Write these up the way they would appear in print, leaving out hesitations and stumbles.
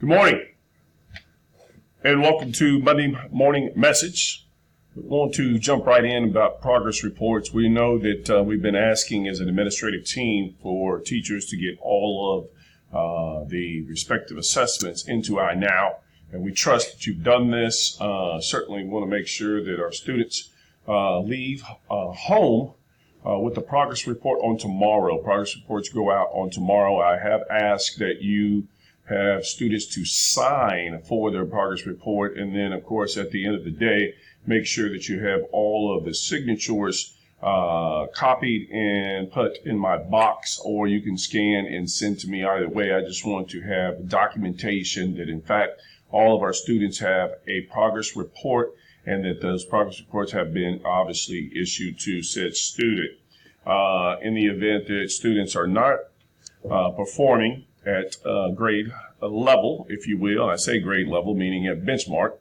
Good morning, and welcome to Monday Morning Message. We want to jump right in about progress reports. We know that we've been asking as an administrative team for teachers to get all of the respective assessments into iNow, and we trust that you've done this. Certainly want to make sure that our students leave home with the progress report on tomorrow. Progress reports go out on tomorrow. I have asked that you have students to sign for their progress report, and then of course at the end of the day make sure that you have all of the signatures copied and put in my box, or you can scan and send to me. Either way, I just want to have documentation that in fact all of our students have a progress report and that those progress reports have been obviously issued to said student. In the event that students are not performing at grade level, if you will. I say grade level, meaning at benchmark.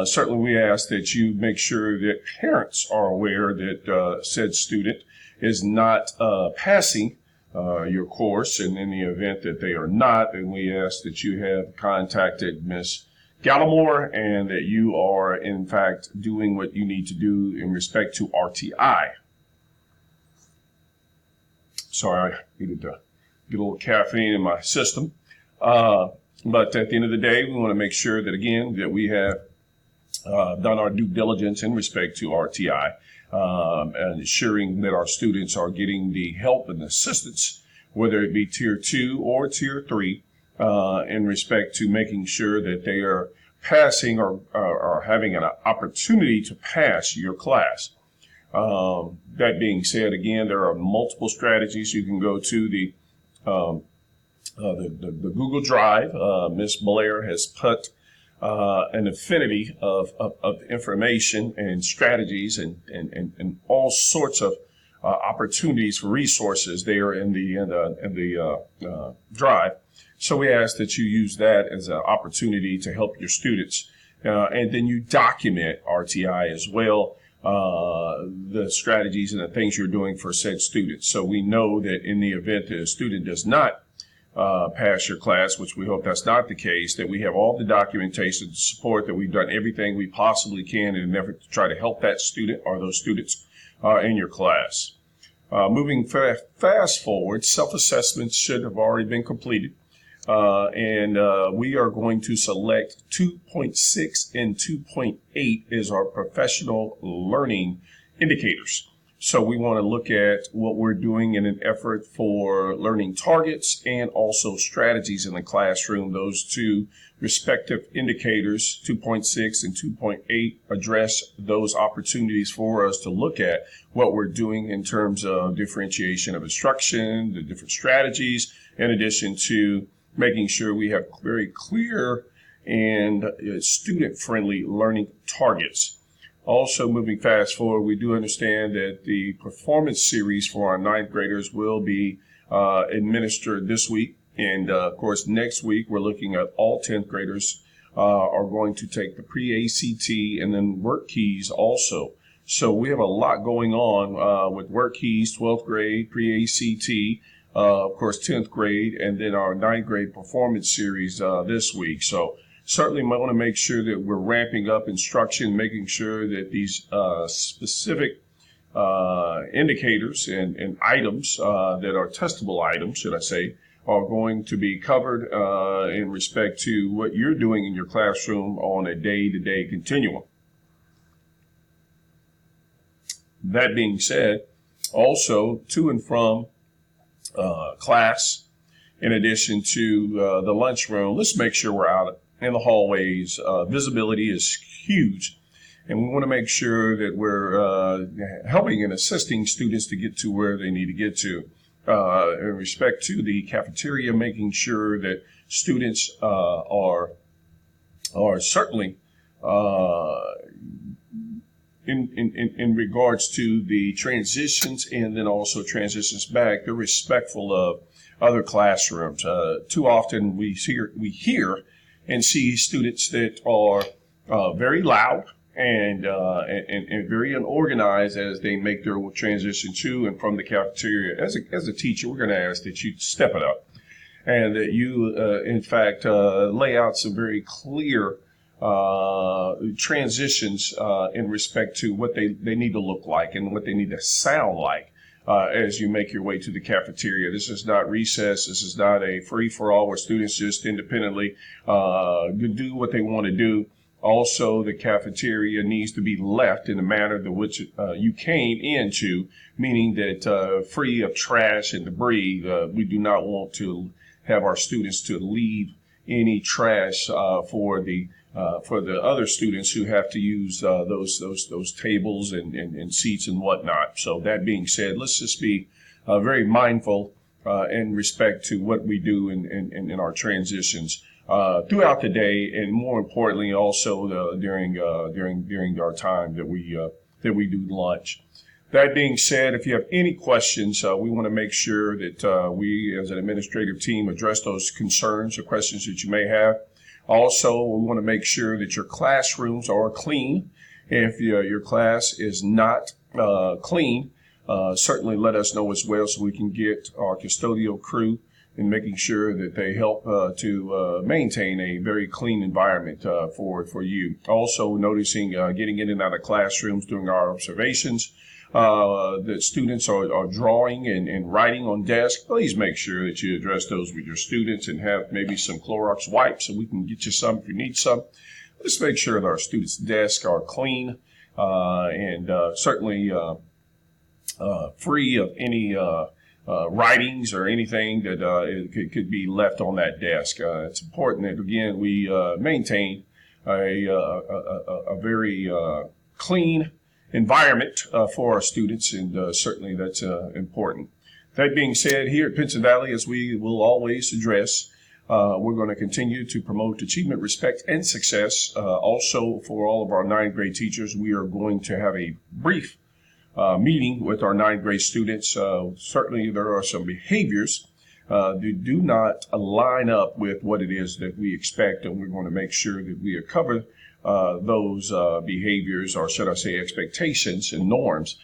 Certainly we ask that you make sure that parents are aware that said student is not passing your course, and in the event that they are not, then we ask that you have contacted Ms. Gallimore and that you are in fact doing what you need to do in respect to RTI. Sorry, I needed to get a little caffeine in my system. But at the end of the day, we want to make sure that, again, that we have done our due diligence in respect to RTI and ensuring that our students are getting the help and assistance, whether it be Tier 2 or Tier 3, in respect to making sure that they are passing or having an opportunity to pass your class. That being said, again, there are multiple strategies. You can go to the Google Drive. Ms. Blair has put an infinity of information and strategies and all sorts of opportunities for resources there in the Drive. So we ask that you use that as an opportunity to help your students, and then you document RTI as well. The strategies and the things you're doing for said students. So we know that in the event that a student does not pass your class, which we hope that's not the case, that we have all the documentation to support that we've done everything we possibly can in an effort to try to help that student or those students in your class. Moving fast forward, self-assessments should have already been completed. And we are going to select 2.6 and 2.8 as our professional learning indicators. So we want to look at what we're doing in an effort for learning targets and also strategies in the classroom. Those two respective indicators, 2.6 and 2.8, address those opportunities for us to look at what we're doing in terms of differentiation of instruction, the different strategies, in addition to making sure we have very clear and student-friendly learning targets. Also, moving fast forward, we do understand that the performance series for our ninth graders will be administered this week. And, of course, next week, we're looking at all 10th graders are going to take the pre-ACT and then work keys also. So we have a lot going on with work keys, 12th grade, pre-ACT, of course, 10th grade, and then our 9th grade performance series this week. So certainly might want to make sure that we're ramping up instruction, making sure that these specific indicators and items that are testable items, should I say, are going to be covered in respect to what you're doing in your classroom on a day-to-day continuum. That being said, also to and from class, in addition to the lunchroom, let's make sure we're out in the hallways. Visibility is huge, and we want to make sure that we're helping and assisting students to get to where they need to get to. In respect to the cafeteria, making sure that students are certainly in regards to the transitions and then also transitions back, they're respectful of other classrooms. Too often we hear and see students that are very loud and very unorganized as they make their transition to and from the cafeteria. As a teacher, we're going to ask that you step it up and that you, in fact, lay out some very clear transitions in respect to what they need to look like and what they need to sound like as you make your way to the cafeteria. This is not recess. This is not a free-for-all where students just independently do what they want to do. Also, the cafeteria needs to be left in the manner in which you came into, meaning that free of trash and debris. We do not want to have our students to leave any trash for the other students who have to use those tables and seats and whatnot. So that being said, let's just be very mindful in respect to what we do in our transitions throughout the day, and more importantly, also during our time that we do lunch. That being said, if you have any questions, we want to make sure that we, as an administrative team, address those concerns or questions that you may have. Also, we want to make sure that your classrooms are clean. If your class is not clean, certainly let us know as well so we can get our custodial crew in making sure that they help to maintain a very clean environment for you. Also, noticing getting in and out of classrooms during our observations, that students are drawing and writing on desks. Please make sure that you address those with your students and have maybe some Clorox wipes so we can get you some if you need some. Let's make sure that our students' desks are clean and certainly free of any writings or anything that could be left on that desk. It's important that, again, we maintain a very clean environment for our students, and certainly that's important. That being said, here at Pinson Valley, as we will always address, we're going to continue to promote achievement, respect, and success. Also, for all of our ninth grade teachers, we are going to have a brief meeting with our ninth grade students. Certainly, there are some behaviors that do not line up with what it is that we expect, and we're going to make sure that we cover those behaviors, or should I say expectations and norms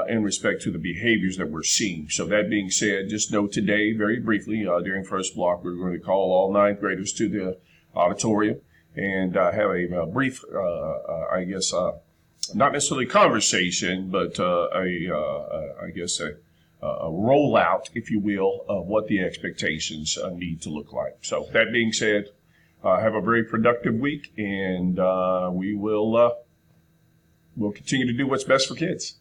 in respect to the behaviors that we're seeing. So that being said, just know today, very briefly, during first block, we're going to call all ninth graders to the auditorium and have a brief, not necessarily conversation, but I guess a rollout, if you will, of what the expectations need to look like. So that being said, have a very productive week, and we'll continue to do what's best for kids.